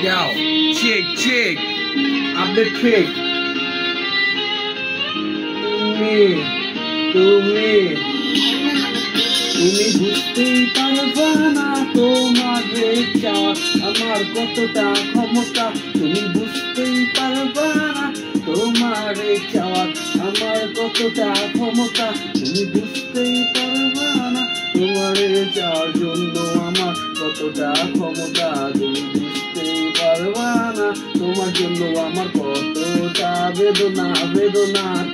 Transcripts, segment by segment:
Yo, check. Update check. তুমি বুঝতেই পারবা না তোমার চাওয়া আমার কতটা ক্ষমতা। তুমি বুঝতেই পারবা না তোমার চাওয়া আমার কতটা ক্ষমতা। তুমি বুঝতেই পারবা না তোমার চাওয়ার জন্য আমার কতটা ক্ষমতা। তুমি বুঝতেই পারবা না তোমার জন্য আমার কতটা বেদনা।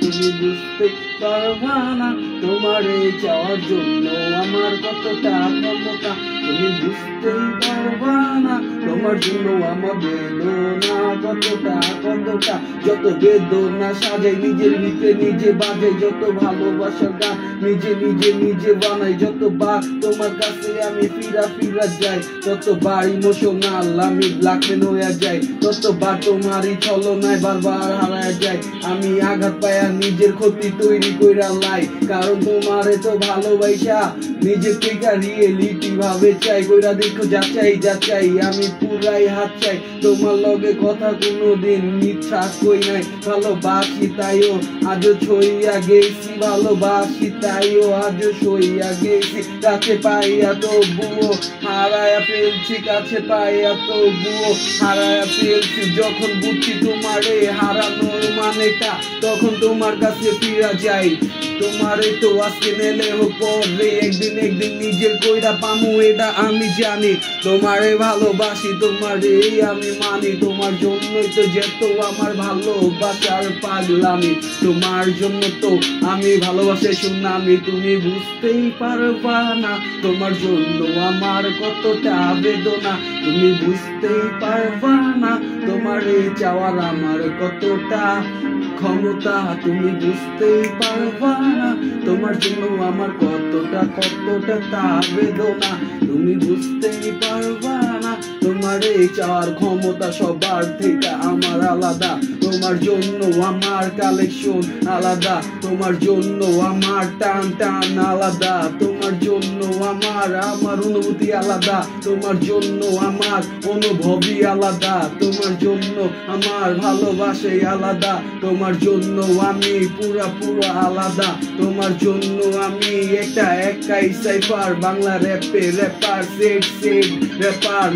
তুমি বুঝতে পারবা না তোমার চাওয়ার জন্য আমার কতটা ক্ষমতা। তুমি বুঝতেই পারবা না তোমার জন্য আমার বেদনা কতটা। যত বেদনা সাজাই নিজের ভিতরে নিজে বাজাই, যত ভালোবাসার গান নিজে বানাই, যতবার তোমার কাছে আমি ফিরা যাই, ততবার ইমোশনাল আমি ব্ল্যাকমেন হয়ে যাই, ততবার তোমারই ছলনায় বারবার হারায় যাই। আমি আঘাত পায়া নিজের ক্ষতি তৈরি কইরা লাই, কারণ তোমারে তো ভালোবাসা নিজের থেকে রিয়েলিটি ভাবে চাই। কইরা দেখো যাচাই আমি পুরাই হাত চাই। তোমার লগে কথা কোনোদিন মিথ্যা কই নাই, ভালোবাসি তাইও আজও ছইয়া গেছি, ভালোবাসি তাইও আজও ছইয়া গেছি। কাছে পাইয়া তবুও হারায়া ফেলছি, কাছে পাইয়া তবুও হারায়া ফেলছি। যখন বুঝছি তোমারে হারানোর মানেটা, তখন তোমার কাছে ফিরা যাই। তোমারে তো আজকে নেলে পরে একদিন নিজের কইরা পামু, এটা আমি জানি। তোমারে ভালোবাসি, তোমারে আমি মানি, তোমার জন্যই তো যেত আমার ভালোবাসার পাগলামি। তোমার জন্য তো আমি ভালোবাসাই সুনামি। তুমি বুঝতেই পারবা না তোমার জন্য আমার কতটা বেদনা। তুমি বুঝতেই পারবা না তোমার এই চাওয়ার আমার কতটা ক্ষমতা। তুমি বুঝতেই পারবা না তোমার জন্য আমার কতটা তা বেদনা। তুমি বুঝতেই পারবা না তোমার এই চাওয়ার ক্ষমতা সবার থেকে আমার আলাদা। তোমার জন্য আমার কালেকশন আলাদা, তোমার জন্য আমার টান আলাদা, তোমার জন্য আমার অনুভূতি আলাদা, তোমার জন্য আমার অনুভবই আলাদা, তোমার জন্য আমার ভালোবাসাই আলাদা, তোমার জন্য আমি পুরা আলাদা, তোমার জন্য আমি একাই cipher Bangla rapper set rapper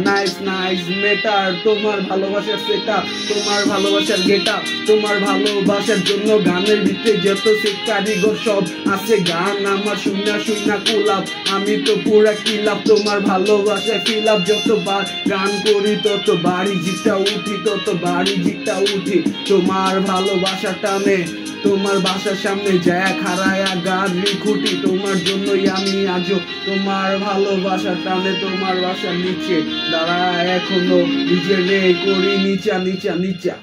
nice matter. তোমার ভালোবাসার সেটা, তোমার ভালোবাসার গেটা, তোমার ভালোবাসার জন্য গানের ভিতরে যত সে কারিগর সব আছে গান আমার শুনা কুলাপ। আমি তো পুরা কিলাপ তোমার ভালোবাসায় ফিলাপ। যতবার গান করি তত বাড়ি জিটা উঠি তোমার ভালোবাসা টানে। তোমার বাসার সামনে যায় খাড়ায়া গাড়ি খুঁটি, তোমার জন্যই আমি আজও তোমার ভালোবাসা টানে। তোমার বাসার নিচে দাঁড়া এখনো নিজের করি নিচা।